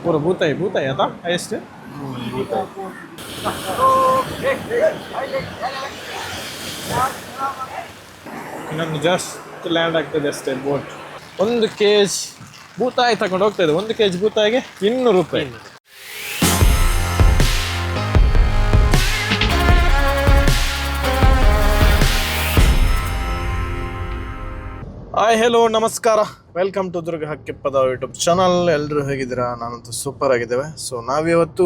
ಪೂರ ಭೂತಾಯಿ ಭೂತಾಯಿ ಆಯ್ತಾ ಎಷ್ಟು ಇನ್ನೊಂದು ಜಸ್ಟ್ ಲ್ಯಾಂಡ್ ಆಗ್ತದೆ ಅಷ್ಟೇ ಬೋಟ್. 1 kg ಭೂತಾಯಿ ತಗೊಂಡು ಹೋಗ್ತಾ ಇದೆ. 1 kg ಭೂತಾಯಿಗೆ 200 ರೂಪಾಯಿ. ಹಾಯ್ ಹೆಲೋ ನಮಸ್ಕಾರ, ವೆಲ್ಕಮ್ ಟು ದುರ್ಗ ಹಕ್ಕಿಪ್ಪದ ಯೂಟ್ಯೂಬ್ ಚಾನಲ್. ಎಲ್ಲರೂ ಹೇಗಿದ್ದೀರಾ? ನಾನಂತೂ ಸೂಪರ್ ಆಗಿದ್ದೇವೆ. ಸೊ ನಾವಿವತ್ತು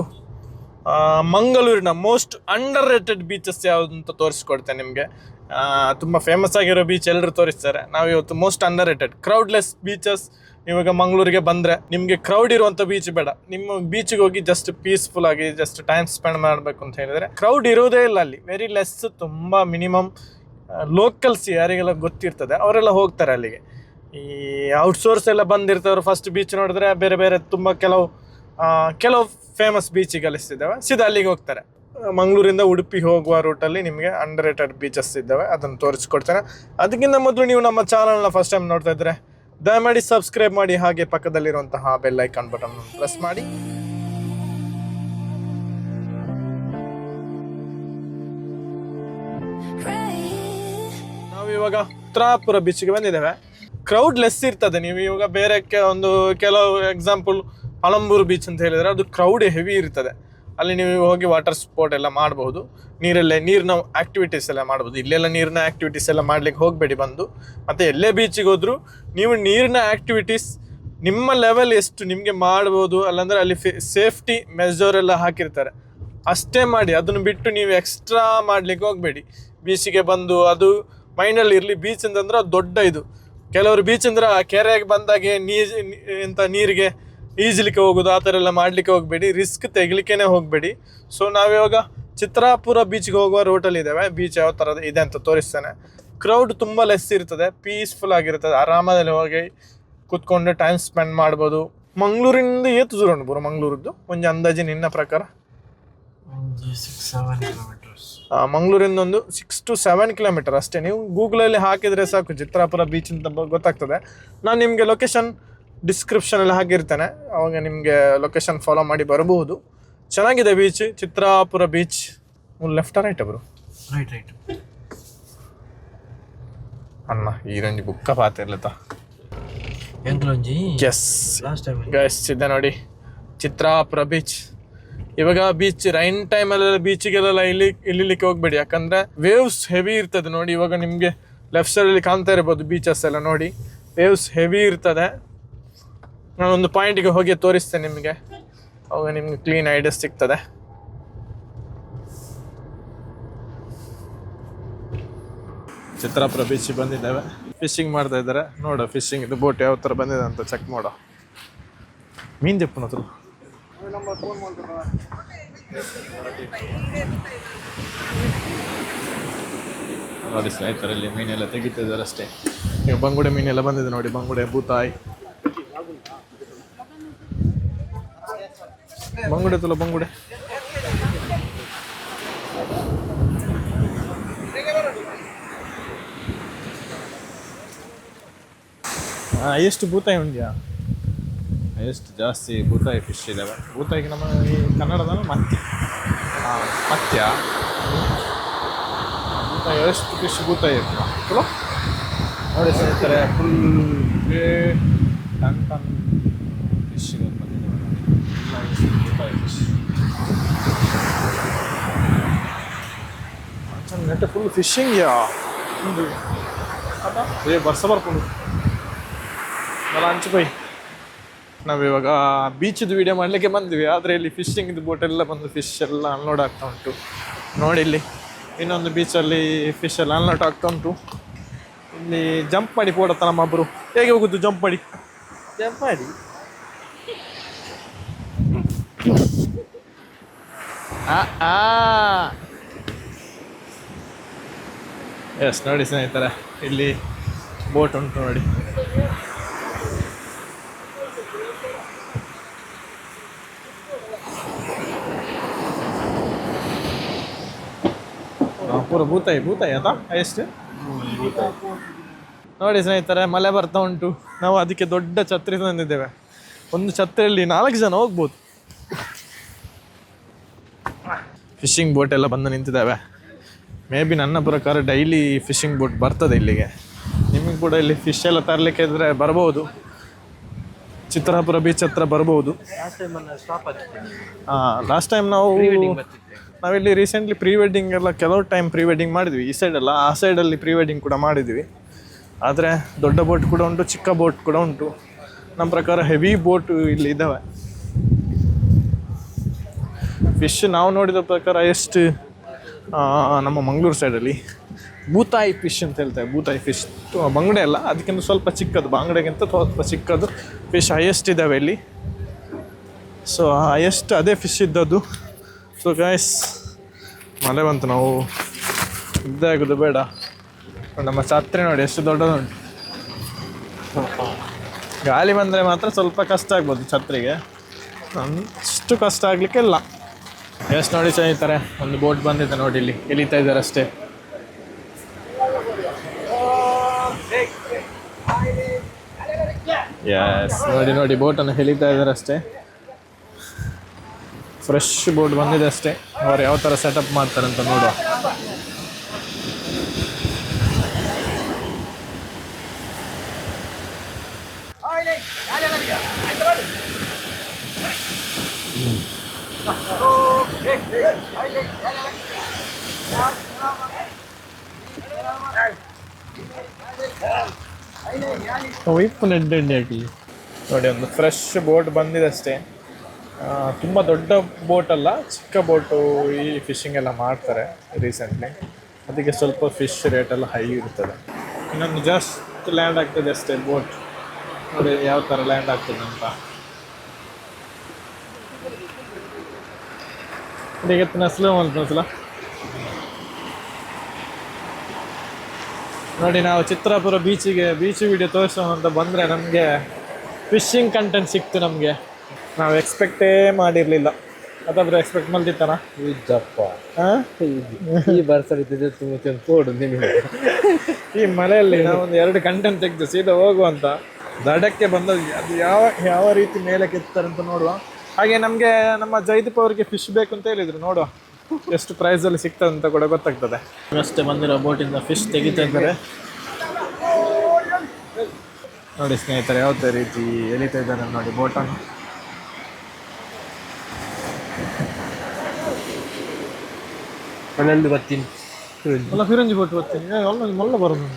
ಮಂಗಳೂರಿನ ಮೋಸ್ಟ್ ಅಂಡರ್ ರೇಟೆಡ್ ಬೀಚಸ್ ಯಾವುದು ಅಂತ ತೋರಿಸ್ಕೊಡ್ತೇನೆ ನಿಮಗೆ. ತುಂಬ ಫೇಮಸ್ ಆಗಿರೋ ಬೀಚ್ ಎಲ್ಲರೂ ತೋರಿಸ್ತಾರೆ. ನಾವಿವತ್ತು ಮೋಸ್ಟ್ ಅಂಡರ್ ರೇಟೆಡ್ ಕ್ರೌಡ್ಲೆಸ್ ಬೀಚಸ್. ಇವಾಗ ಮಂಗಳೂರಿಗೆ ಬಂದರೆ ನಿಮಗೆ ಕ್ರೌಡ್ ಇರುವಂಥ ಬೀಚ್ ಬೇಡ, ನಿಮ್ಮ ಬೀಚಿಗೆ ಹೋಗಿ ಜಸ್ಟ್ ಪೀಸ್ಫುಲ್ ಆಗಿ ಜಸ್ಟ್ ಟೈಮ್ ಸ್ಪೆಂಡ್ ಮಾಡಬೇಕು ಅಂತ ಹೇಳಿದರೆ ಕ್ರೌಡ್ ಇರೋದೇ ಇಲ್ಲ ಅಲ್ಲಿ. ವೆರಿ ಲೆಸ್, ತುಂಬ ಮಿನಿಮಮ್. ಲೋಕಲ್ಸ್ ಯಾರಿಗೆಲ್ಲ ಗೊತ್ತಿರ್ತದೆ ಅವರೆಲ್ಲ ಹೋಗ್ತಾರೆ ಅಲ್ಲಿಗೆ. ಈ ಔಟ್ಸೋರ್ಸ್ ಎಲ್ಲ ಬಂದಿರ್ತಾರೆ. ಫಸ್ಟ್ ಬೀಚ್ ನೋಡಿದ್ರೆ ಬೇರೆ ಬೇರೆ ತುಂಬ ಕೆಲವು ಫೇಮಸ್ ಬೀಚಿಗೆ ಅಲಿಸ್ತಿದ್ದಾವೆ, ಸೀದಾ ಅಲ್ಲಿಗೆ ಹೋಗ್ತಾರೆ. ಮಂಗಳೂರಿಂದ ಉಡುಪಿ ಹೋಗುವ ರೂಟಲ್ಲಿ ನಿಮಗೆ ಅಂಡರ್ ರೇಟೆಡ್ ಬೀಚಸ್ ಇದ್ದಾವೆ, ಅದನ್ನು ತೋರಿಸ್ಕೊಡ್ತೇನೆ. ಅದಕ್ಕಿಂತ ಮೊದಲು ನೀವು ನಮ್ಮ ಚಾನಲ್ನ ಫಸ್ಟ್ ಟೈಮ್ ನೋಡ್ತಾ ಇದ್ದರೆ ದಯಮಾಡಿ ಸಬ್ಸ್ಕ್ರೈಬ್ ಮಾಡಿ, ಹಾಗೆ ಪಕ್ಕದಲ್ಲಿರುವಂತಹ ಬೆಲ್ ಐಕಾನ್ ಬಟನ್ ಪ್ರೆಸ್ ಮಾಡಿ. ನಾವಿವಾಗ ಉತ್ತರಾಪುರ ಬೀಚ್ಗೆ ಬಂದಿದ್ದೇವೆ. ಕ್ರೌಡ್ ಲೆಸ್ ಇರ್ತದೆ. ನೀವು ಇವಾಗ ಬೇರೆ ಕೆಲವು ಎಕ್ಸಾಂಪಲ್ ಪಳಂಬೂರು ಬೀಚ್ ಅಂತ ಹೇಳಿದರೆ ಅದು ಕ್ರೌಡ್ ಹೆವಿ ಇರ್ತದೆ. ಅಲ್ಲಿ ನೀವು ಹೋಗಿ ವಾಟರ್ ಸ್ಪೋರ್ಟ್ ಎಲ್ಲ ಮಾಡಬಹುದು, ನೀರಿನ ಆ್ಯಕ್ಟಿವಿಟೀಸ್ ಎಲ್ಲ ಮಾಡ್ಬೋದು. ಇಲ್ಲೆಲ್ಲ ನೀರಿನ ಆ್ಯಕ್ಟಿವಿಟೀಸ್ ಎಲ್ಲ ಮಾಡ್ಲಿಕ್ಕೆ ಹೋಗಬೇಡಿ ಬಂದು. ಮತ್ತು ಎಲ್ಲೇ ಬೀಚಿಗೆ ಹೋದರೂ ನೀವು ನೀರಿನ ಆ್ಯಕ್ಟಿವಿಟೀಸ್ ನಿಮ್ಮ ಲೆವೆಲ್ ಎಷ್ಟು ನಿಮಗೆ ಮಾಡ್ಬೋದು, ಅಲ್ಲಾಂದರೆ ಅಲ್ಲಿ ಸೇಫ್ಟಿ ಮೆಜರ್ ಎಲ್ಲ ಹಾಕಿರ್ತಾರೆ, ಅಷ್ಟೇ ಮಾಡಿ. ಅದನ್ನು ಬಿಟ್ಟು ನೀವು ಎಕ್ಸ್ಟ್ರಾ ಮಾಡಲಿಕ್ಕೆ ಹೋಗಬೇಡಿ. ಬೀಚಿಗೆ ಬಂದು ಅದು ಮೈಂಡಲ್ಲಿ ಇರಲಿ. ಬೀಚ್ ಅಂತಂದ್ರೆ ಅದು ದೊಡ್ಡ ಇದು. ಕೆಲವರು ಬೀಚ್ ಅಂದ್ರೆ ಕೆರೆಗೆ ಬಂದಾಗೆ ನೀರಿಗೆ ಈಜಲಿಕ್ಕೆ ಹೋಗೋದು, ಆ ಥರ ಎಲ್ಲ ಮಾಡಲಿಕ್ಕೆ ಹೋಗಬೇಡಿ. ರಿಸ್ಕ್ ತೆಗಿಲಿಕ್ಕೇ ಹೋಗಬೇಡಿ. ಸೊ ನಾವಿವಾಗ ಚಿತ್ರಾಪುರ ಬೀಚ್ಗೆ ಹೋಗುವ ರೋಟಲ್ಲಿ ಇದ್ದೇವೆ. ಬೀಚ್ ಯಾವ ಥರ ಇದೆ ಅಂತ ತೋರಿಸ್ತೇನೆ. ಕ್ರೌಡ್ ತುಂಬ ಲೆಸ್ ಇರ್ತದೆ, ಪೀಸ್ಫುಲ್ ಆಗಿರ್ತದೆ. ಆರಾಮದಲ್ಲಿ ಹೋಗಿ ಕೂತ್ಕೊಂಡು ಟೈಮ್ ಸ್ಪೆಂಡ್ ಮಾಡ್ಬೋದು. ಮಂಗಳೂರಿಂದ ಏತು ದೂರ ಉಂಟು ಪೂರ ಮಂಗಳೂರದ್ದು ಒಂದು ಅಂದಾಜು ನಿನ್ನ ಪ್ರಕಾರ? 6-7 kilometers. ಮಂಗಳೂರಿಂದ ಒಂದು 6 to 7 kilometers ಅಷ್ಟೇ. ನೀವು ಗೂಗಲಲ್ಲಿ ಹಾಕಿದರೆ ಸಾಕು ಚಿತ್ರಾಪುರ ಬೀಚ್ ಅಂತ ಗೊತ್ತಾಗ್ತದೆ. ನಾನು ನಿಮಗೆ ಲೊಕೇಶನ್ ಡಿಸ್ಕ್ರಿಪ್ಷನಲ್ಲಿ ಹಾಕಿರ್ತೇನೆ, ಅವಾಗ ನಿಮಗೆ ಲೊಕೇಶನ್ ಫಾಲೋ ಮಾಡಿ ಬರಬಹುದು. ಚೆನ್ನಾಗಿದೆ beach, Chitrapura beach. Left right ಅವರು ರೈಟ್ ಅಣ್ಣ ಈ ರಂಜಿ ಬುಕ್ಕ ಪಾತಿರ್ಲತ್ತ. ಎಸ್ ಗೈಸ್, ಇದೆ ನೋಡಿ ಚಿತ್ರಾಪುರ ಬೀಚ್. ಇವಾಗ ಬೀಚ್ ರೈನ್ ಟೈಮಲ್ಲೆಲ್ಲ ಬೀಚಿಗೆಲ್ಲ ಇಲ್ಲಿಲಿಕ್ಕೆ ಹೋಗ್ಬೇಡಿ, ಯಾಕಂದರೆ ವೇವ್ಸ್ ಹೆವಿ ಇರ್ತದೆ. ನೋಡಿ ಇವಾಗ ನಿಮಗೆ ಲೆಫ್ಟ್ ಸೈಡಲ್ಲಿ ಕಾಣ್ತಾ ಇರ್ಬೋದು ಬೀಚಸ್ ಎಲ್ಲ. ನೋಡಿ ವೇವ್ಸ್ ಹೆವಿ ಇರ್ತದೆ. ನಾನೊಂದು ಪಾಯಿಂಟಿಗೆ ಹೋಗಿ ತೋರಿಸ್ತೇನೆ ನಿಮಗೆ, ಅವಾಗ ನಿಮ್ಗೆ ಕ್ಲೀನ್ ಐಡಿಯಾ ಸಿಗ್ತದೆ. ಚಿತ್ರಾಪುರ ಬೀಚಿಗೆ ಬಂದಿದ್ದೇವೆ. ಫಿಶಿಂಗ್ ಮಾಡ್ತಾ ಇದ್ದಾರೆ. ನೋಡೋ ಫಿಶಿಂಗ್ ಇದು ಬೋಟ್ ಯಾವ ಥರ ಬಂದಿದೆ ಅಂತ ಚೆಕ್ ಮಾಡೋ. ಮೀನು ಜಪ್ಪನ ಹತ್ರ ನೋಡಿ ಸ್ನೇಹಿತರಲ್ಲಿ ಮೀನೆಲ್ಲ ತೆಗಿತಿದ್ದಾರೆ ಅಷ್ಟೇ. ಈಗ ಬಂಗುಡೆ ಮೀನೆಲ್ಲ ಬಂದಿದೆ ನೋಡಿ, ಬಂಗುಡೆ, ಭೂತಾಯಿ, ಬಂಗುಡೆ ತುಲ ಬಂಗುಡೆ. ಎಷ್ಟು ಭೂತಾಯಿ ಉಂಡ್ಯಾ? ಎಷ್ಟು ಜಾಸ್ತಿ ಭೂತಾಯಿ ಫಿಶ್ ಇದ್ದಾವೆ. ಭೂತಾಯಿಗೆ ನಮ್ಮ ಈ ಕನ್ನಡದ ಮತ್ಯ ಭೂತಾಯಿ ಎಷ್ಟು ಫಿಶ್ ಭೂತಾಯಿ ಚಲೋ ನೋಡಿ ಸ್ನೇಹಿತರೆ. ಫುಲ್ ಟನ್ ಫಿಶ್ ಭೂತಾಯಿ ಫಿಶ್ ನೆಟ್ಟೆ ಫುಲ್ ಫಿಶಿಂಗ್ ಯಾ ಬರ್ಸ ಬರ್ಕೊಂಡು ಅಲ್ಲ ಹಂಚಿಪೈ. ನಾವಿವಾಗ ಬೀಚಿದು ವೀಡಿಯೋ ಮಾಡಲಿಕ್ಕೆ ಬಂದ್ವಿ, ಆದರೆ ಇಲ್ಲಿ ಫಿಶಿಂಗ್ದು ಬೋಟ್ ಎಲ್ಲ ಬಂದು ಫಿಶ್ ಎಲ್ಲ ಅನ್ಲೋಡ್ ಆಗ್ತಾ ಉಂಟು. ನೋಡಿ ಇಲ್ಲಿ ಇನ್ನೊಂದು ಬೀಚಲ್ಲಿ ಫಿಶ್ ಎಲ್ಲ ಅನ್ಲೋಡ್ ಆಗ್ತಾ ಉಂಟು. ಇಲ್ಲಿ ಜಂಪ್ ಮಾಡಿ ಪೋಡತ್ತ ನಮ್ಮೊಬ್ಬರು. ಹೇಗೆ ಹೋಗುದು? ಜಂಪ್ ಮಾಡಿ ಎಸ್ ನೋಡಿ ಸ್ನೇಹಿತರೆ, ಇಲ್ಲಿ ಬೋಟ್ ಉಂಟು ನೋಡಿ. ಪೂರ ಭೂತಾಯಿ ಆಯ್ತಾ ಎಷ್ಟು ನೋಡಿ ಸ್ನೇಹಿತರೆ. ಮಳೆ ಬರ್ತಾ ಉಂಟು, ನಾವು ಅದಕ್ಕೆ ದೊಡ್ಡ ಛತ್ರಿ ತಂದಿದ್ದೇವೆ. ಒಂದು ಛತ್ರಿಯಲ್ಲಿ 4 ಜನ ಹೋಗ್ಬೋದು. ಫಿಶಿಂಗ್ ಬೋಟ್ ಎಲ್ಲ ಬಂದು ನಿಂತಿದ್ದಾವೆ. ಮೇ ಬಿ ನನ್ನ ಪ್ರಕಾರ ಡೈಲಿ ಫಿಶಿಂಗ್ ಬೋಟ್ ಬರ್ತದೆ ಇಲ್ಲಿಗೆ. ನಿಮಗೆ ಕೂಡ ಇಲ್ಲಿ ಫಿಶ್ ಎಲ್ಲ ತರಲಿಕ್ಕೆ ಇದ್ರೆ ಬರ್ಬೋದು, ಚಿತ್ರಾಪುರ ಬೀಚ್ ಹತ್ರ ಬರ್ಬೋದು. ಲಾಸ್ಟ್ ಟೈಮ್ ನಾವಿಲ್ಲಿ ರೀಸೆಂಟ್ಲಿ ಪ್ರೀ ವೆಡ್ಡಿಂಗ್ ಎಲ್ಲ ಕೆಲವು ಟೈಮ್ ಪ್ರೀ ವೆಡ್ಡಿಂಗ್ ಮಾಡಿದ್ವಿ. ಈ ಸೈಡೆಲ್ಲ ಆ ಸೈಡಲ್ಲಿ ಪ್ರೀ ವೆಡ್ಡಿಂಗ್ ಕೂಡ ಮಾಡಿದ್ವಿ. ಆದರೆ ದೊಡ್ಡ ಬೋಟ್ ಕೂಡ ಉಂಟು, ಚಿಕ್ಕ ಬೋಟ್ ಕೂಡ ಉಂಟು. ನಮ್ಮ ಪ್ರಕಾರ ಹೆವಿ ಬೋಟ್ ಇಲ್ಲಿ ಇದ್ದಾವೆ. ಫಿಶ್ ನಾವು ನೋಡಿದ ಪ್ರಕಾರ ಎಷ್ಟು ನಮ್ಮ ಮಂಗಳೂರು ಸೈಡಲ್ಲಿ ಬೂತಾಯಿ ಫಿಶ್ ಅಂತ ಹೇಳ್ತಾರೆ. ಬೂತಾಯಿ ಫಿಶ್ ಬಂಗಡೆ ಅಲ್ಲ, ಅದಕ್ಕಿಂತ ಸ್ವಲ್ಪ ಚಿಕ್ಕದು, ಬಾಂಗಡೆಗಿಂತ ಸ್ವಲ್ಪ ಚಿಕ್ಕದು ಫಿಶ್ ಹೈಯೆಸ್ಟ್ ಇದ್ದಾವೆ ಇಲ್ಲಿ. ಸೊ ಹೈಯೆಸ್ಟ್ ಅದೇ ಫಿಶ್ ಇದ್ದದ್ದು. ಸೊ ಗಾಯ್ಸ್, ಮಳೆ ಬಂತು, ನಾವು ಇದಾಗೋದು ಬೇಡ. ನಮ್ಮ ಛತ್ರಿ ನೋಡಿ ಎಷ್ಟು ದೊಡ್ಡದುಂಟು. ಗಾಳಿ ಬಂದರೆ ಮಾತ್ರ ಸ್ವಲ್ಪ ಕಷ್ಟ ಆಗ್ಬೋದು ಛತ್ರಿಗೆ, ಅಷ್ಟು ಕಷ್ಟ ಆಗಲಿಕ್ಕಿಲ್ಲ. ಎಷ್ಟು ನೋಡಿ ಸ್ನೇಹಿತರೆ, ಒಂದು ಬೋಟ್ ಬಂದಿದೆ ನೋಡಿ, ಇಲ್ಲಿ ಎಳಿತಾ ಇದ್ದಾರೆ ಅಷ್ಟೇ. ಯಸ್, ನೋಡಿ ಬೋಟನ್ನು ಎಳಿತಾ ಇದ್ದಾರೆ ಅಷ್ಟೇ. ಫ್ರೆಶ್ ಬೋಟ್ ಬಂದಿದೆ ಅಷ್ಟೇ. ಅವ್ರು ಯಾವ ಥರ ಸೆಟಪ್ ಮಾಡ್ತಾರೆ ಅಂತ ನೋಡುವ. ಹಾಕಿ ನೋಡಿ, ಒಂದು ಫ್ರೆಶ್ ಬೋಟ್ ಬಂದಿದೆ ಅಷ್ಟೇ. ತುಂಬ ದೊಡ್ಡ ಬೋಟ್ ಅಲ್ಲ, ಚಿಕ್ಕ ಬೋಟು ಈ ಫಿಶಿಂಗ್ ಎಲ್ಲ ಮಾಡ್ತಾರೆ ರೀಸೆಂಟ್ಲಿ. ಅದಕ್ಕೆ ಸ್ವಲ್ಪ ಫಿಶ್ ರೇಟ್ ಎಲ್ಲ ಹೈ ಇರ್ತದೆ. ಇನ್ನೊಂದು ಜಸ್ಟ್ ಲ್ಯಾಂಡ್ ಆಗ್ತದೆ ಅಷ್ಟೇ ಬೋಟ್. ನೋಡಿ ಯಾವ ಥರ ಲ್ಯಾಂಡ್ ಆಗ್ತದೆ ಅಂತ. ಈಗ ಸ್ಲೋ ಒಂದ್ಸಲ ನೋಡಿ, ನಾವು ಚಿತ್ರಾಪುರ ಬೀಚ್ ವಿಡಿಯೋ ತೋರಿಸೋಣ ಅಂತ ಬಂದರೆ ನಮಗೆ ಫಿಶಿಂಗ್ ಕಂಟೆಂಟ್ ಸಿಕ್ತು. ನಮಗೆ ನಾವು ಎಕ್ಸ್ಪೆಕ್ಟೇ ಮಾಡಿರಲಿಲ್ಲ. ಅದಾದ್ರೆ ಎಕ್ಸ್ಪೆಕ್ಟ್ ಮಾಡ್ತಿತ್ತಾನ ಈ ಮಳೆಯಲ್ಲಿ ನಾವೊಂದು 2 ಕಂಟೆಂಟ್ ತೆಗೆದು ಸೀದಾ ಹೋಗುವಂತ ದಡಕ್ಕೆ ಬಂದದ್ದು. ಅದು ಯಾವ ರೀತಿ ಮೇಲೆ ಕೆತ್ತಾರೆ ಅಂತ ನೋಡುವ. ಹಾಗೆ ನಮಗೆ ನಮ್ಮ ಜೈದೀಪ್ ಅವರಿಗೆ ಫಿಶ್ ಬೇಕು ಅಂತ ಹೇಳಿದ್ರು. ನೋಡುವ ಎಷ್ಟು ಪ್ರೈಸಲ್ಲಿ ಸಿಗ್ತದೆ ಅಂತ ಕೂಡ ಗೊತ್ತಾಗ್ತದೆ. ಅಷ್ಟೇ ಬಂದಿರೋ ಬೋಟಿಂದ ಫಿಶ್ ತೆಗಿತಾ ಇದ್ದಾರೆ ನೋಡಿ ಸ್ನೇಹಿತರೆ, ಯಾವುದೇ ರೀತಿ ಎಳಿತಾ ಇದ್ದಾರೆ ನೋಡಿ ಬೋಟನ್ನು. ಮನೆಯಲ್ಲಿ ಬರ್ತೀನಿ, ಫಿರಂಜಿ ಬೋಟ್ ಬರ್ತೀನಿ, ಮೊಲ್ಲ ಬರೋದು.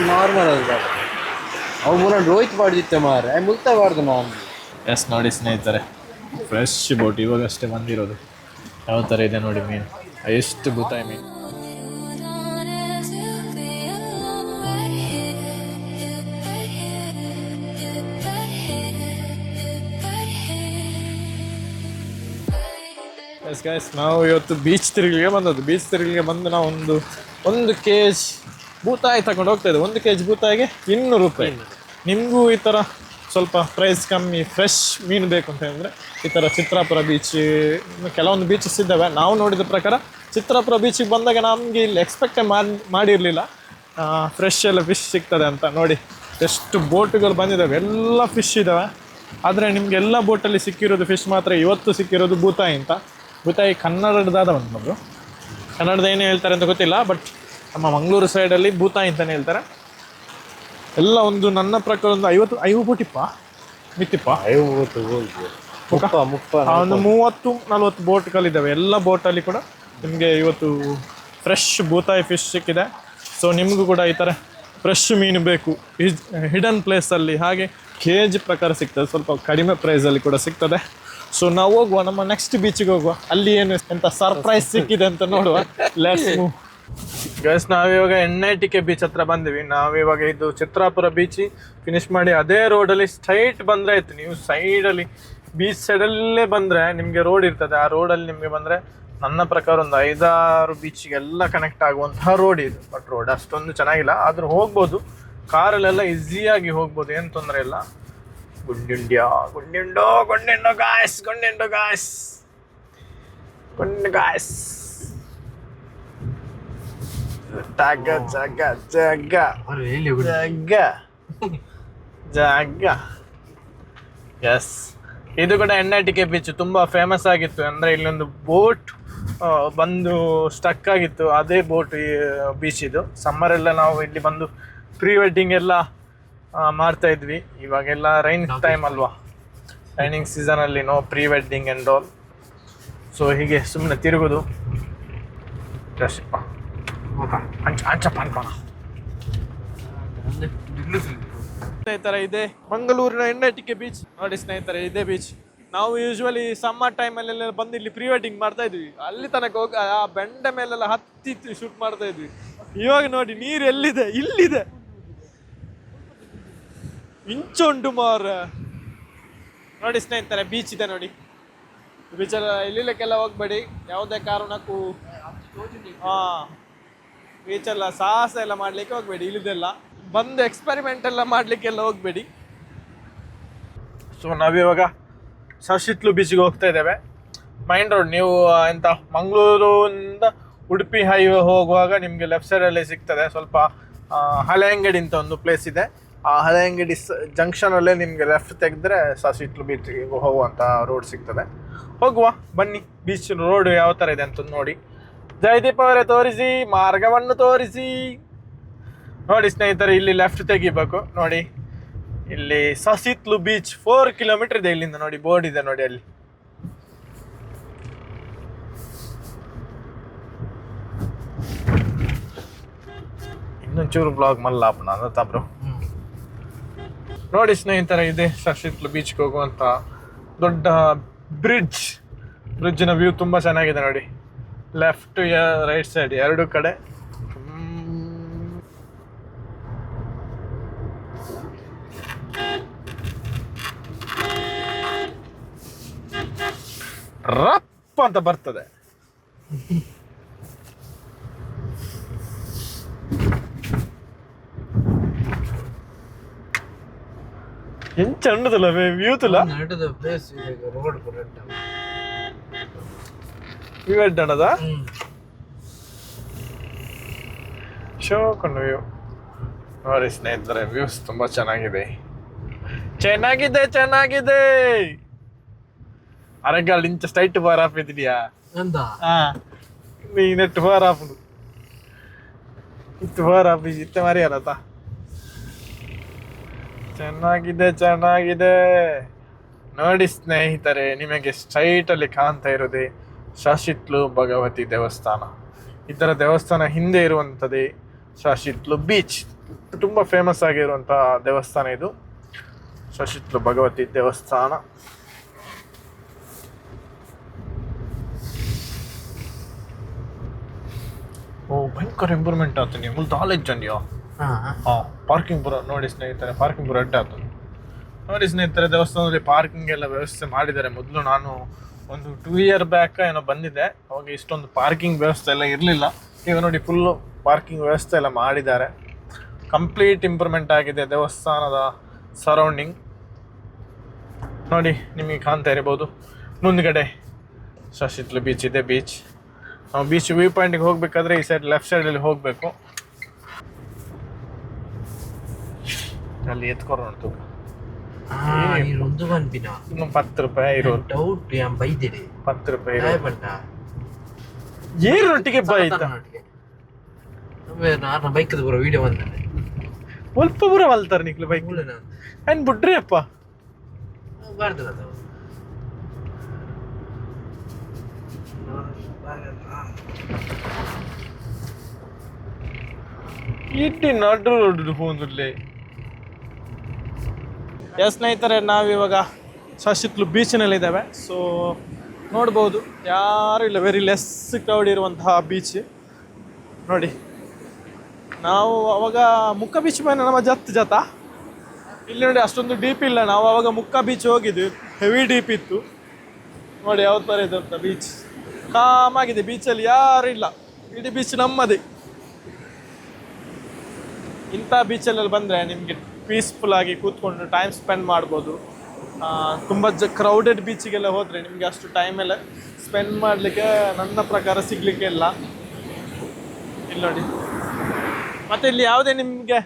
ನಾರ್ಮಲ್ ಅವು ಮುನ್ನ ರೋಹಿತ್ ಮಾಡಿದ್ದೆ ಮಾರ ಮುಲ್ತಾಬಾರ್ದು ನಾನು. ಎಸ್ ನೋಡಿ ಸ್ನೇಹಿತರೆ, ಫ್ರೆಶ್ ಬೋಟ್ ಇವಾಗಷ್ಟೇ ಬಂದಿರೋದು. ಯಾವ ಥರ ಇದೆ ನೋಡಿ ಮೀನು, ಎಷ್ಟು ಬೂತಾಯಿ ಮೀನು. ಎಸ್ ಗೈಸ್, ನಾವು ಇವತ್ತು ಬೀಚ್ ತಿರುಗಲಿಗೆ ಬಂದದ್ದು. ಬೀಚ್ ತಿರುಗಲಿಗೆ ಬಂದು ನಾವು ಒಂದು KG ಬೂತಾಯಿ ತಗೊಂಡು ಹೋಗ್ತಾ ಇದ್ದೆ. 1 kg ಬೂತಾಯಿಗೆ 200 ರೂಪಾಯಿ. ನಿಮಗೂ ಈ ಥರ ಸ್ವಲ್ಪ ಪ್ರೈಸ್ ಕಮ್ಮಿ ಫ್ರೆಶ್ ಮೀನು ಬೇಕು ಅಂತ ಹೇಳಿದ್ರೆ ಈ ಥರ ಚಿತ್ರಾಪುರ ಬೀಚ್, ಕೆಲವೊಂದು ಬೀಚಸ್ ಇದ್ದಾವೆ. ನಾವು ನೋಡಿದ ಪ್ರಕಾರ ಚಿತ್ರಾಪುರ ಬೀಚಿಗೆ ಬಂದಾಗ ನಮಗೆ ಇಲ್ಲಿ ಎಕ್ಸ್ಪೆಕ್ಟೇ ಮಾಡಿರಲಿಲ್ಲ ಫ್ರೆಶ್ ಎಲ್ಲ ಫಿಶ್ ಸಿಗ್ತದೆ ಅಂತ. ನೋಡಿ ಎಷ್ಟು ಬೋಟುಗಳು ಬಂದಿದ್ದಾವೆ, ಎಲ್ಲ ಫಿಶ್ ಇದ್ದಾವೆ. ಆದರೆ ನಿಮಗೆ ಎಲ್ಲ ಬೋಟಲ್ಲಿ ಸಿಕ್ಕಿರೋದು ಫಿಶ್ ಮಾತ್ರ ಇವತ್ತು ಸಿಕ್ಕಿರೋದು ಬೂತಾಯಿ ಅಂತ. ಬೂತಾಯಿ ಕನ್ನಡದಾದ ಒಂದು ಮಗಳು, ಕನ್ನಡದ ಏನು ಹೇಳ್ತಾರೆ ಅಂತ ಗೊತ್ತಿಲ್ಲ, ಬಟ್ ನಮ್ಮ ಮಂಗಳೂರು ಸೈಡಲ್ಲಿ ಬೂತಾಯಿ ಅಂತಲೇ ಹೇಳ್ತಾರೆ. ಎಲ್ಲ ಒಂದು ನನ್ನ ಪ್ರಕಾರ ಒಂದು 50 ಬೋಟಿಪ್ಪ ಮಿತ್ತಿಪ್ಪ 30-40 ಬೋಟ್ಗಳಿದ್ದಾವೆ. ಎಲ್ಲ ಬೋಟಲ್ಲಿ ಕೂಡ ನಿಮಗೆ ಇವತ್ತು ಫ್ರೆಶ್ ಬೂತಾಯಿ ಫಿಶ್ ಸಿಕ್ಕಿದೆ. ಸೊ ನಿಮಗೂ ಕೂಡ ಈ ಥರ ಫ್ರೆಶ್ ಮೀನು ಬೇಕು ಹಿಡನ್ ಪ್ಲೇಸಲ್ಲಿ, ಹಾಗೆ KG ಪ್ರಕಾರ ಸಿಗ್ತದೆ, ಸ್ವಲ್ಪ ಕಡಿಮೆ ಪ್ರೈಸಲ್ಲಿ ಕೂಡ ಸಿಗ್ತದೆ. ಸೊ ನಾವು ಹೋಗುವ, ನಮ್ಮ ನೆಕ್ಸ್ಟ್ ಬೀಚಿಗೆ ಹೋಗುವ. ಅಲ್ಲಿ ಏನು ಎಂತ ಸರ್ಪ್ರೈಸ್ ಸಿಕ್ಕಿದೆ ಅಂತ ನೋಡುವ. Let's move guys. ನಾವಿವಾಗ NITK ಬೀಚ್ ಹತ್ರ ಬಂದಿವಿ. ನಾವಿವಾಗ ಇದು ಚಿತ್ರಾಪುರ ಬೀಚ್ ಫಿನಿಶ್ ಮಾಡಿ ಅದೇ ರೋಡಲ್ಲಿ ಸ್ಟ್ರೈಟ್ ಬಂದರೆ ಆಯ್ತು. ನೀವು ಸೈಡಲ್ಲಿ ಬೀಚ್ ಸೈಡಲ್ಲೇ ಬಂದರೆ ನಿಮಗೆ ರೋಡ್ ಇರ್ತದೆ. ಆ ರೋಡಲ್ಲಿ ನಿಮಗೆ ಬಂದರೆ ನನ್ನ ಪ್ರಕಾರ ಒಂದು 5-6 ಬೀಚಿಗೆಲ್ಲ ಕನೆಕ್ಟ್ ಆಗುವಂತಹ ರೋಡ್ ಇದು. ಬಟ್ ರೋಡ್ ಅಷ್ಟೊಂದು ಚೆನ್ನಾಗಿಲ್ಲ, ಆದರೂ ಹೋಗ್ಬೋದು. ಕಾರಲ್ಲೆಲ್ಲ ಈಸಿಯಾಗಿ ಹೋಗ್ಬೋದು, ಏನು ತೊಂದರೆ ಇಲ್ಲ. ಗುಂಡಿಂಡೋ ಗಾಯ್ಸ್. ಬನ್ನಿ ಗಾಯ್ಸ್. ಜಾಗ ಜಾಗ ಜಾಗ ಜಾಗ ಜಾಗ. ಎಸ್, ಇದು ಕೂಡ NITK ಬೀಚ್ ತುಂಬ ಫೇಮಸ್ ಆಗಿತ್ತು. ಅಂದರೆ ಇಲ್ಲೊಂದು ಬೋಟ್ ಬಂದು ಸ್ಟಕ್ ಆಗಿತ್ತು, ಅದೇ ಬೋಟ್ ಈ ಬೀಚ್ ಇದು. ಸಮ್ಮರೆಲ್ಲ ನಾವು ಇಲ್ಲಿ ಬಂದು ಪ್ರೀ ವೆಡ್ಡಿಂಗ್ ಎಲ್ಲ ಮಾಡ್ತಾ ಇದ್ವಿ. ಇವಾಗೆಲ್ಲ ರೈನ್ ಟೈಮ್ ಅಲ್ವಾ, ರೈನಿಂಗ್ ಸೀಸನಲ್ಲಿ no pre wedding and all. So ಹೀಗೆ ಸುಮ್ಮನೆ ತಿರುಗೋದು. ಸ್ನೇಹಿತರೆ, ಇದೆ ಮಂಗಳೂರಿನ NITK ಬೀಚ್. ನೋಡಿ ಸ್ನೇಹಿತರೆ, ಇದೇ ಬೀಚ್. ನಾವು ಯೂಶ್ವಲಿ ಸಮ್ಮರ್ ಟೈಮಲ್ಲೆಲ್ಲ ಬಂದು ಇಲ್ಲಿ ಪ್ರೀ ವೆಡ್ಡಿಂಗ್ ಮಾಡ್ತಾ ಇದ್ವಿ. ಅಲ್ಲಿ ತನಕ ಹೋಗಿ ಆ ಬೆಂಡೆ ಮೇಲೆಲ್ಲ ಹತ್ತಿ ಶೂಟ್ ಮಾಡ್ತಾ ಇದ್ವಿ. ಇವಾಗ ನೋಡಿ ನೀರು ಎಲ್ಲಿದೆ, ಇಲ್ಲಿದೆ, ಇಂಚುಂಟು ಮಾರ. ನೋಡಿ ಸ್ನೇಹಿತರೆ, ಬೀಚ್ ಇದೆ ನೋಡಿ. ಬೀಚಲ್ಲಿ ಇಲ್ಲಿಕ್ಕೆಲ್ಲ ಹೋಗ್ಬೇಡಿ ಯಾವುದೇ ಕಾರಣಕ್ಕೂ. ಬೀಚಲ್ಲ ಸಾಹಸ ಎಲ್ಲ ಮಾಡ್ಲಿಕ್ಕೆ ಹೋಗ್ಬೇಡಿ, ಇಲ್ಲಿದೆಲ್ಲ ಬಂದು ಎಕ್ಸ್ಪೆರಿಮೆಂಟ್ ಎಲ್ಲ ಮಾಡ್ಲಿಕ್ಕೆಲ್ಲ ಹೋಗ್ಬೇಡಿ. ಸೊ ನಾವಿವಾಗ ಸಶಿತ್ಲು ಬೀಚಿಗೆ ಹೋಗ್ತಾ ಇದ್ದೇವೆ. Main road. ನೀವು ಎಂತ ಮಂಗಳೂರಿಂದ ಉಡುಪಿ ಹೈವೇ ಹೋಗುವಾಗ ನಿಮಗೆ ಲೆಫ್ಟ್ ಸೈಡಲ್ಲಿ ಸಿಗ್ತದೆ. ಸ್ವಲ್ಪ ಹಳೆಯಂಗಡಿ ಅಂತ ಒಂದು ಪ್ಲೇಸ್ ಇದೆ. ಆ ಹಳೆಯಂಗಡಿ ಜಂಕ್ಷನಲ್ಲೇ ನಿಮಗೆ ಲೆಫ್ಟ್ ತೆಗೆದ್ರೆ ಸಶಿತ್ಲು ಬೀಚಿಗೆ ಹೋಗುವಂಥ ರೋಡ್ ಸಿಗ್ತದೆ. ಹೋಗುವ ಬನ್ನಿ. ಬೀಚ್ ರೋಡ್ ಯಾವ ಥರ ಇದೆ ಅಂತ ನೋಡಿ. ಜಯದೀಪ್ ಅವರೇ, ತೋರಿಸಿ, ಮಾರ್ಗವನ್ನು ತೋರಿಸಿ. ನೋಡಿ ಸ್ನೇಹಿತರೆ, ಇಲ್ಲಿ ಲೆಫ್ಟ್ ತೆಗಿಬೇಕು. ನೋಡಿ ಇಲ್ಲಿ ಸಶಿತ್ಲು ಬೀಚ್ 4 ಕಿಲೋಮೀಟರ್ ಇದೆ ಇಲ್ಲಿಂದ. ನೋಡಿ ಬೋರ್ಡ್ ಇದೆ ನೋಡಿ ಅಲ್ಲಿ. ಇನ್ನೊಂಚೂರು ಬ್ಲಾಗ್ ಮಲ್ಲಾಪನ ಅಂತಾಬ್ರು. ನೋಡಿ ಸ್ನೇಹಿತರೆ, ಇದೆ ಸಶಿತ್ಲು ಬೀಚ್ಗೆ ಹೋಗುವಂತ ದೊಡ್ಡ ಬ್ರಿಡ್ಜ್ನ ವ್ಯೂ ತುಂಬ ಚೆನ್ನಾಗಿದೆ ನೋಡಿ. ಲೆಫ್ಟ್ ರೈಟ್ ಸೈಡ್ ಎರಡು ಕಡೆ ರಪ್ಪ ಅಂತ ಬರ್ತದೆ. ಎಂಚ ಉಂಡದಲ್ಲ ವ್ಯೂ ತುಲ ವ್ಯೂ ಎಡ್ಡಣದ ಶೋಕೊಂಡು ವ್ಯೂ ನೋಡಿ ಸ್ನೇಹಿತರೆ. ವ್ಯೂಸ್ ತುಂಬಾ ಚೆನ್ನಾಗಿದೆ, ಚೆನ್ನಾಗಿದೆ, ಚೆನ್ನಾಗಿದೆ. ಅರಗಾಲ್ ಇಂಚ ಸ್ಟ್ರೈಟ್ ಬಾರ್ ಹಾಪಿದ್ಯಾ ಅಂತ ನೆಟ್ ಬಾರ್ ಹಾಪುದು ಇತ್ತು ಬಾರ್ ಹಾಪಿ ಇತ್ತೆ ಮರಿಯಾರತ. ಚೆನ್ನಾಗಿದೆ, ಚೆನ್ನಾಗಿದೆ. ನೋಡಿ ಸ್ನೇಹಿತರೆ, ನಿಮಗೆ ಸ್ಟ್ರೈಟ್ ಅಲ್ಲಿ ಕಾಣ್ತಾ ಇರೋದೇ ಸಶಿತ್ಲು ಭಗವತಿ ದೇವಸ್ಥಾನ. ಇದರ ದೇವಸ್ಥಾನ ಹಿಂದೆ ಇರುವಂಥದ್ದೇ ಸಶಿತ್ಲು ಬೀಚ್. ತುಂಬ ಫೇಮಸ್ ಆಗಿರುವಂಥ ದೇವಸ್ಥಾನ ಇದು, ಸಶಿತ್ಲು ಭಗವತಿ ದೇವಸ್ಥಾನ. ಓ, ಭಯಂಕರ ಇಂಪ್ರೂವ್ಮೆಂಟ್ ಆಯ್ತು. ನೀವು ಕಾಲೇಜ್ ಜನ್ಯೋ ಪಾರ್ಕಿಂಗ್ ಪುರ ನೋಡಿ ಸ್ನೇಹಿತರೆ, ಪಾರ್ಕಿಂಗ್ ಪುರ ಅಡ್ಡ ಆಯ್ತು ನೋಡಿ ಸ್ನೇಹಿತರೆ. ದೇವಸ್ಥಾನದಲ್ಲಿ ಪಾರ್ಕಿಂಗ್ ಎಲ್ಲ ವ್ಯವಸ್ಥೆ ಮಾಡಿದ್ದಾರೆ. ಮೊದಲು ನಾನು ಒಂದು 2 ಇಯರ್ ಬ್ಯಾಕ್ ಏನೋ ಬಂದಿದ್ದೆ, ಅವಾಗ ಇಷ್ಟೊಂದು ಪಾರ್ಕಿಂಗ್ ವ್ಯವಸ್ಥೆ ಎಲ್ಲ ಇರಲಿಲ್ಲ. ಈಗ ನೋಡಿ ಫುಲ್ಲು ಪಾರ್ಕಿಂಗ್ ವ್ಯವಸ್ಥೆ ಎಲ್ಲ ಮಾಡಿದ್ದಾರೆ. ಕಂಪ್ಲೀಟ್ ಇಂಪ್ರೂವ್ಮೆಂಟ್ ಆಗಿದೆ ದೇವಸ್ಥಾನದ ಸರೌಂಡಿಂಗ್. ನೋಡಿ ನಿಮಗೆ ಕಾಣ್ತಾ ಇರ್ಬೋದು ಮುಂದ್ಗಡೆ ಸಶಿತ್ಲು ಬೀಚ್ ಇದೆ. ಬೀಚ್ ನಾವು ಬೀಚ್ ವ್ಯೂ ಪಾಯಿಂಟಿಗೆ ಹೋಗ್ಬೇಕಾದ್ರೆ ಈ ಸೈಡ್ ಲೆಫ್ಟ್ ಸೈಡಲ್ಲಿ ಹೋಗಬೇಕು. ಅಲ್ಲಿ ಎತ್ಕೊಂಡು ನೋಡ್ತು ಇನ್ನು 10 ರೂಪಾಯಿ ಇರೋದು. ಡೌಟ್ 10 ರೂಪಾಯಿ ಏರೊಟ್ಟಿಗೆ ಬಾಯ್ತಾ ಬೈಕ್ ಪೂರ ವಿಡಿಯೋ ಬಂದ್ರೆ ಸ್ವಲ್ಪ ಪೂರ ಮಲ್ತಾರೆ ನಿಕ್ಲು ಬೈಕ್ ಏನ್ ಬಿಡ್ರಿ ಅಪ್ಪ. ಇಟ್ಟಿ ನಡು ರೋಡ್ ಹೋದಲ್ಲಿ. ಸ್ನೇಹಿತರೆ, ನಾವಿವಾಗ ಸಶಿತ್ಲು ಬೀಚ್ನಲ್ಲಿದ್ದೇವೆ. ಸೊ ನೋಡ್ಬೋದು, ಯಾರು ಇಲ್ಲ, ವೆರಿ ಲೆಸ್ ಕ್ರೌಡ್ ಇರುವಂತಹ ಬೀಚ್ ನೋಡಿ. ನಾವು ಅವಾಗ ಮುಕ್ಕ ಬೀಚ್ ಮೇಲೆ ನಮ್ಮ ಜತ ಇಲ್ಲಿ ನೋಡಿ ಅಷ್ಟೊಂದು ಡೀಪ್ ಇಲ್ಲ. ನಾವು ಅವಾಗ ಮುಕ್ಕ ಬೀಚ್ ಹೋಗಿದ್ವಿ, ಹೆವಿ ಡೀಪ್ ಇತ್ತು ನೋಡಿ. ಯಾವ ಥರ ಇದೆ ಅಂತ ಬೀಚ್, ಕಾಮಾಗಿದೆ. ಬೀಚಲ್ಲಿ ಯಾರು ಇಲ್ಲ, ಇಡೀ ಬೀಚ್ ನಮ್ಮದೇ. ಇಂಥ ಬೀಚಲ್ಲಿ ಬಂದರೆ ನಿಮಗೆ ಪೀಸ್ಫುಲ್ ಆಗಿ ಕೂತ್ಕೊಂಡು ಟೈಮ್ ಸ್ಪೆಂಡ್ ಮಾಡ್ಬೋದು. ತುಂಬ ಕ್ರೌಡೆಡ್ ಬೀಚಿಗೆಲ್ಲ ಹೋದರೆ ನಿಮಗೆ ಅಷ್ಟು ಟೈಮೆಲ್ಲ ಸ್ಪೆಂಡ್ ಮಾಡಲಿಕ್ಕೆ ನನ್ನ ಪ್ರಕಾರ ಸಿಗ್ಲಿಕ್ಕೆ ಇಲ್ಲ. ಇಲ್ಲಿ ನೋಡಿ, ಮತ್ತೆ ಇಲ್ಲಿ ಯಾವುದೇ ನಿಮಗೆ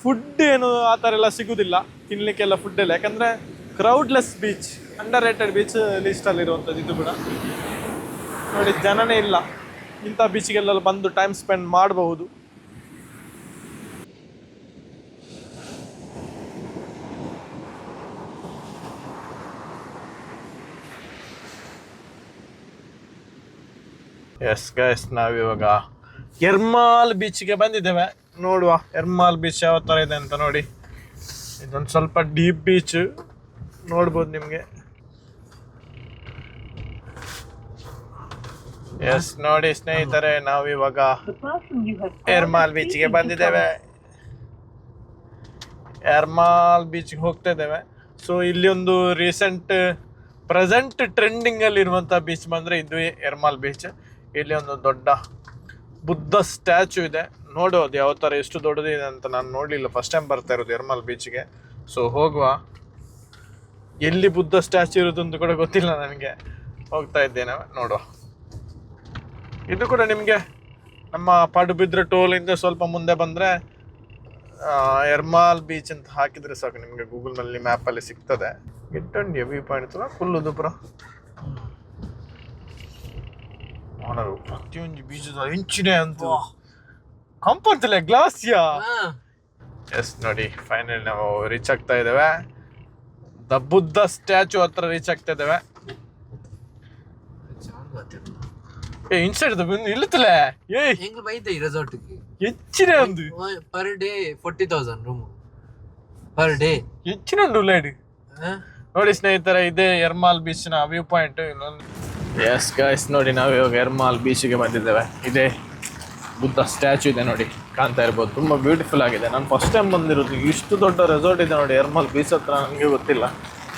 ಫುಡ್ ಏನು ಆ ಥರ ಎಲ್ಲ ಸಿಗುದಿಲ್ಲ, ತಿನ್ಲಿಕ್ಕೆಲ್ಲ ಫುಡ್ ಇಲ್ಲ. ಯಾಕಂದರೆ ಕ್ರೌಡ್ಲೆಸ್ ಬೀಚ್, ಅಂಡರ್ ರೇಟೆಡ್ ಬೀಚ್ ಲಿಸ್ಟಲ್ಲಿರುವಂಥದ್ದು ಇದು ಕೂಡ. ನೋಡಿ, ಜನನೇ ಇಲ್ಲ. ಇಂಥ ಬೀಚಿಗೆಲ್ಲ ಬಂದು ಟೈಮ್ ಸ್ಪೆಂಡ್ ಮಾಡಬಹುದು. ಎಸ್ ಗೈಸ್, ನಾವಿವಾಗ ಎರ್ಮಾಲ್ ಬೀಚ್ಗೆ ಬಂದಿದ್ದೇವೆ. ನೋಡುವ ಎರ್ಮಾಲ್ ಬೀಚ್ ಯಾವ ಥರ ಇದೆ ಅಂತ. ನೋಡಿ, ಇದೊಂದು ಸ್ವಲ್ಪ ಡೀಪ್ ಬೀಚ್ ನೋಡ್ಬೋದು ನಿಮಗೆ. ಎಸ್ ನೋಡಿ ಸ್ನೇಹಿತರೆ, ನಾವಿವಾಗ ಎರ್ಮಾಲ್ ಬೀಚ್ಗೆ ಬಂದಿದ್ದೇವೆ. ಎರ್ಮಾಲ್ ಬೀಚ್ಗೆ ಹೋಗ್ತಾ ಇದ್ದೇವೆ. ಸೊ ಇಲ್ಲಿ ಒಂದು ಪ್ರೆಸೆಂಟ್ ಟ್ರೆಂಡಿಂಗ್ ಅಲ್ಲಿ ಇರುವಂಥ ಬೀಚ್ ಬಂದರೆ ಇದು ಎರ್ಮಾಲ್ ಬೀಚ್. ಇಲ್ಲಿ ಒಂದು ದೊಡ್ಡ ಬುದ್ಧ ಸ್ಟ್ಯಾಚು ಇದೆ. ನೋಡೋದು ಯಾವ ಥರ ಎಷ್ಟು ದೊಡ್ಡದಿದೆ ಅಂತ ನಾನು ನೋಡಲಿಲ್ಲ, ಫಸ್ಟ್ ಟೈಮ್ ಬರ್ತಾ ಇರೋದು ಎರ್ಮಾಲ್ ಬೀಚ್ಗೆ. ಸೊ ಹೋಗುವ. ಎಲ್ಲಿ ಬುದ್ಧ ಸ್ಟ್ಯಾಚು ಇರೋದು ಅಂತ ಕೂಡ ಗೊತ್ತಿಲ್ಲ ನನಗೆ. ಹೋಗ್ತಾ ಇದ್ದೇನೆ, ನೋಡುವ. ಇದು ಕೂಡ ನಿಮಗೆ ನಮ್ಮ ಪಡುಬಿದ್ರೆ ಟೋಲಿಂದ ಸ್ವಲ್ಪ ಮುಂದೆ ಬಂದರೆ ಎರ್ಮಾಲ್ ಬೀಚ್ ಅಂತ ಹಾಕಿದರೆ ಸಾಕು, ನಿಮಗೆ ಗೂಗಲ್ನಲ್ಲಿ ಮ್ಯಾಪಲ್ಲಿ ಸಿಗ್ತದೆ. ಇಟ್ಟೊಂದು ವ್ಯೂ ಪಾಯಿಂಟ್ ಫುಲ್ಲು ಪುರ ಪ್ರತಿಯೊಂದು ಬೀಚದ ಹೆಂಚಿನೇ ಅಂತ ಕಂಪರ್ತಿಲ್ಲ ಗ್ಲಾಸಿಯಾ. ಎಸ್ ನೋಡಿ, ಫೈನಲ್ ನಾವು ರೀಚ್ ಆಗ್ತಾ ಇದ್ದೇವೆ. ದ ಬುದ್ಧ ಸ್ಟ್ಯಾಚು ಹತ್ರ ರೀಚ್ ಆಗ್ತಾ ಇದ್ದೇವೆ. ಇನ್ಸೈಡ್ ಇಲ್ಲತ್ತಲ್ಲ ಹೆಚ್ಚಿನ ಒಂದು per day 40,000 room per day ಹೆಚ್ಚಿನ ಒಂದು ಲೈಡ್. ನೋಡಿ ಸ್ನೇಹಿತರೆ, ಇದೇ ಎರ್ಮಾಲ್ ಬೀಚ್ ನ ವ್ಯೂ ಪಾಯಿಂಟ್. ಎಸ್ ಗೈಸ್, ನೋಡಿ ನಾವು ಇವಾಗ ಎರ್ಮಾಲ್ ಬೀಚ್ಗೆ ಬಂದಿದ್ದೇವೆ. ಇದೇ ಬುದ್ಧ ಸ್ಟ್ಯಾಚು ಇದೆ ನೋಡಿ, ಕಾಣ್ತಾ ಇರ್ಬೋದು. ತುಂಬ ಬ್ಯೂಟಿಫುಲ್ ಆಗಿದೆ. ನಾನು ಫಸ್ಟ್ ಟೈಮ್ ಬಂದಿರೋದು. ಇಷ್ಟು ದೊಡ್ಡ ರೆಸಾರ್ಟ್ ಇದೆ ನೋಡಿ ಎರ್ಮಾಲ್ ಬೀಚ್ ಹತ್ರ, ನನಗೆ ಗೊತ್ತಿಲ್ಲ.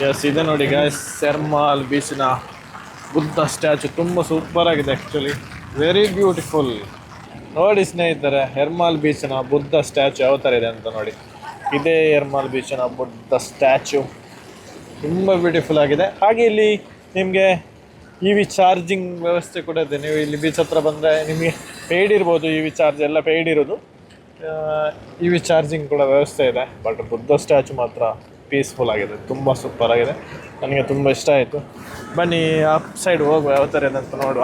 ಎಸ್ ಇದೆ ನೋಡಿ ಗೈಸ್, ಎರ್ಮಾಲ್ ಬೀಚ್ನ ಬುದ್ಧ ಸ್ಟ್ಯಾಚು ತುಂಬ ಸೂಪರ್ ಆಗಿದೆ. Actually very beautiful. ನೋಡಿ ಸ್ನೇಹಿತರೆ, ಎರ್ಮಾಲ್ ಬೀಚ್ನ ಬುದ್ಧ ಸ್ಟ್ಯಾಚು ಯಾವ ಥರ ಇದೆ ಅಂತ ನೋಡಿ. ಇದೇ ಎರ್ಮಾಲ್ ಬೀಚ್ನ ಬುದ್ಧ ಸ್ಟ್ಯಾಚು ತುಂಬ ಬ್ಯೂಟಿಫುಲ್ ಆಗಿದೆ. ಹಾಗೆ ಇಲ್ಲಿ ನಿಮಗೆ ಇ ವಿ ಚಾರ್ಜಿಂಗ್ ವ್ಯವಸ್ಥೆ ಕೂಡ ಇದೆ. ನೀವು ಇಲ್ಲಿ ಬೀಚ್ ಹತ್ರ ಬಂದರೆ ನಿಮಗೆ ಪೇಯ್ಡ್ ಇರ್ಬೋದು, ಇ ವಿ ಚಾರ್ಜ್ ಎಲ್ಲ ಪೇಯ್ಡ್ ಇರೋದು. ಇ ವಿ ಚಾರ್ಜಿಂಗ್ ಕೂಡ ವ್ಯವಸ್ಥೆ ಇದೆ. ಬಟ್ ಬುದ್ಧ ಸ್ಟ್ಯಾಚು ಮಾತ್ರ ಪೀಸ್ಫುಲ್ ಆಗಿದೆ, ತುಂಬ ಸೂಪರ್ ಆಗಿದೆ. ನನಗೆ ತುಂಬ ಇಷ್ಟ ಆಯಿತು. ಬನ್ನಿ ಅಪ್ ಸೈಡ್ ಹೋಗುವ, ಯಾವ ಥರ ಇದೆ ಅಂತ ನೋಡುವ.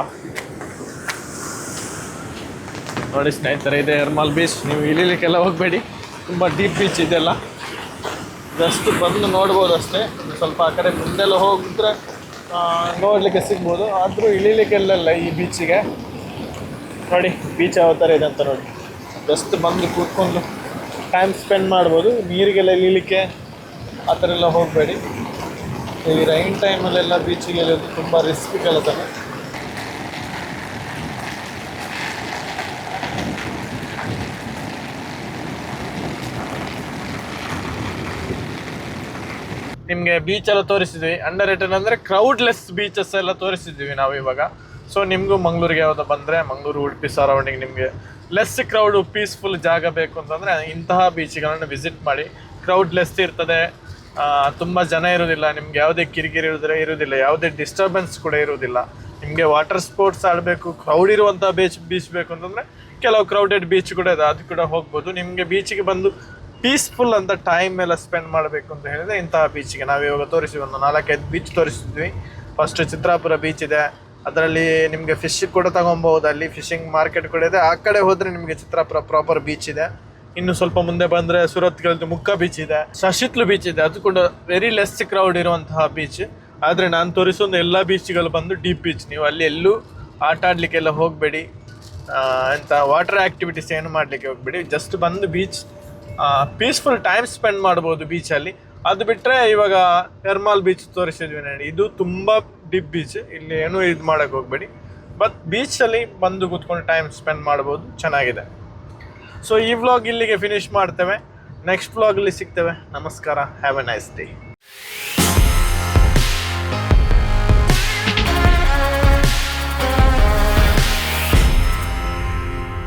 ನೋಡಿ ಸ್ನೇಹಿತರೆ, ಇದೆ ಎರ್ಮಾಲ್ ಬೀಚ್. ನೀವು ಇಳಿಲಿಕ್ಕೆಲ್ಲ ಹೋಗಬೇಡಿ, ತುಂಬ ಡೀಪ್ ಬೀಚ್ ಇದೆಲ್ಲ. ಜಸ್ಟ್ ಬಂದು ನೋಡ್ಬೋದು ಅಷ್ಟೇ. ಸ್ವಲ್ಪ ಆ ಕಡೆ ಮುಂದೆಲ್ಲ ಹೋಗಿದ್ರೆ ನೋಡಲಿಕ್ಕೆ ಸಿಗ್ಬೋದು, ಆದರೂ ಇಳಿಲಿಕ್ಕೆಲ್ಲ ಈ ಬೀಚಿಗೆ. ನೋಡಿ ಬೀಚ್ ಯಾವ ಥರ ಇದೆ ಅಂತ ನೋಡಿ. ಜಸ್ಟ್ ಬಂದು ಕೂತ್ಕೊಂಡು ಟೈಮ್ ಸ್ಪೆಂಡ್ ಮಾಡ್ಬೋದು. ನೀರಿಗೆಲ್ಲ ಇಳಿಲಿಕ್ಕೆ ಆ ಥರ ಎಲ್ಲ ಹೋಗಬೇಡಿ. ಈ ರೈನ್ ಟೈಮಲ್ಲೆಲ್ಲ ಬೀಚಿಗೆ ಇಳಿಯೋದು ತುಂಬ ರಿಸ್ಕ್ ಕೆಲಸ. ನಿಮಗೆ ಬೀಚ್ ಎಲ್ಲ ತೋರಿಸಿದ್ವಿ. ಅಂಡರ್ ರೇಟೆಡ್ ಅಂದರೆ ಕ್ರೌಡ್ಲೆಸ್ ಬೀಚಸ್ ಎಲ್ಲ ತೋರಿಸಿದ್ವಿ ನಾವು ಇವಾಗ. ಸೊ ನಿಮಗೂ ಮಂಗಳೂರಿಗೆ ಯಾವುದೋ ಬಂದರೆ, ಮಂಗಳೂರು ಉಡುಪಿ ಸರೌಂಡಿಂಗ್ ನಿಮಗೆ ಲೆಸ್ ಕ್ರೌಡು ಪೀಸ್ಫುಲ್ ಜಾಗ ಬೇಕು ಅಂತಂದರೆ ಇಂತಹ ಬೀಚ್ಗಳನ್ನು ವಿಸಿಟ್ ಮಾಡಿ. ಕ್ರೌಡ್ ಲೆಸ್ ಇರ್ತದೆ, ತುಂಬ ಜನ ಇರೋದಿಲ್ಲ, ನಿಮ್ಗೆ ಯಾವುದೇ ಕಿರಿಕಿರಿ ಇರೋದಿಲ್ಲ, ಯಾವುದೇ ಡಿಸ್ಟರ್ಬೆನ್ಸ್ ಕೂಡ ಇರೋದಿಲ್ಲ. ನಿಮಗೆ ವಾಟರ್ ಸ್ಪೋರ್ಟ್ಸ್ ಆಡಬೇಕು, ಕ್ರೌಡ್ ಇರುವಂಥ ಬೀಚ್ ಬೇಕು ಅಂತಂದರೆ ಕೆಲವು ಕ್ರೌಡೆಡ್ ಬೀಚ್ ಕೂಡ ಇದೆ, ಅದು ಕೂಡ ಹೋಗ್ಬೋದು. ನಿಮಗೆ ಬೀಚಿಗೆ ಬಂದು ಪೀಸ್ಫುಲ್ ಅಂತ ಟೈಮ್ ಎಲ್ಲ ಸ್ಪೆಂಡ್ ಮಾಡಬೇಕು ಅಂತ ಹೇಳಿದರೆ ಇಂತಹ ಬೀಚಿಗೆ ನಾವಿವಾಗ ತೋರಿಸಿದ್ವಿ. ಒಂದು 4-5 ಬೀಚ್ ತೋರಿಸಿದ್ವಿ. ಫಸ್ಟ್ ಚಿತ್ರಾಪುರ ಬೀಚ್ ಇದೆ, ಅದರಲ್ಲಿ ನಿಮಗೆ ಫಿಶ್ ಕೂಡ ತಗೊಬೋದು. ಅಲ್ಲಿ ಫಿಶಿಂಗ್ ಮಾರ್ಕೆಟ್ ಕೂಡ ಇದೆ. ಆ ಕಡೆ ಹೋದರೆ ನಿಮಗೆ ಚಿತ್ರಾಪುರ ಪ್ರಾಪರ್ ಬೀಚ್ ಇದೆ. ಇನ್ನು ಸ್ವಲ್ಪ ಮುಂದೆ ಬಂದರೆ ಸುರತ್ಕಲ್ದು ಮುಕ್ಕ ಬೀಚ್ ಇದೆ, ಶಶಿತ್ಲು ಬೀಚ್ ಇದೆ, ಅದು ಕೂಡ ವೆರಿ ಲೆಸ್ ಕ್ರೌಡ್ ಇರುವಂತಹ ಬೀಚ್. ಆದರೆ ನಾನು ತೋರಿಸೋ ಎಲ್ಲ ಬೀಚ್ಗಳು ಬಂದು ಡೀಪ್ ಬೀಚ್. ನೀವು ಅಲ್ಲಿ ಎಲ್ಲೂ ಆಟ ಆಡಲಿಕ್ಕೆಲ್ಲ ಹೋಗಬೇಡಿ, ಎಂಥ ವಾಟರ್ ಆ್ಯಕ್ಟಿವಿಟೀಸ್ ಏನು ಮಾಡಲಿಕ್ಕೆ ಹೋಗಬೇಡಿ. ಜಸ್ಟ್ ಬಂದು ಬೀಚ್ ಪೀಸ್ಫುಲ್ ಟೈಮ್ ಸ್ಪೆಂಡ್ ಮಾಡ್ಬೋದು ಬೀಚಲ್ಲಿ. ಅದು ಬಿಟ್ಟರೆ ಇವಾಗ ಎರ್ಮಾಲ್ ಬೀಚ್ ತೋರಿಸಿದ್ವಿ ನೋಡಿ, ಇದು ತುಂಬ ಡೀಪ್ ಬೀಚ್. ಇಲ್ಲಿ ಏನೂ ಇದು ಮಾಡೋಕ್ಕೆ ಹೋಗಬೇಡಿ, ಬಟ್ ಬೀಚಲ್ಲಿ ಬಂದು ಕೂತ್ಕೊಂಡು ಟೈಮ್ ಸ್ಪೆಂಡ್ ಮಾಡ್ಬೋದು, ಚೆನ್ನಾಗಿದೆ. ಸೊ ಈ ವ್ಲಾಗ್ ಇಲ್ಲಿಗೆ ಫಿನಿಶ್ ಮಾಡ್ತೇವೆ. ನೆಕ್ಸ್ಟ್ ವ್ಲಾಗಲ್ಲಿ ಸಿಗ್ತೇವೆ. ನಮಸ್ಕಾರ, ಹ್ಯಾವ್ ಎ ನೈಸ್ ಡೇ.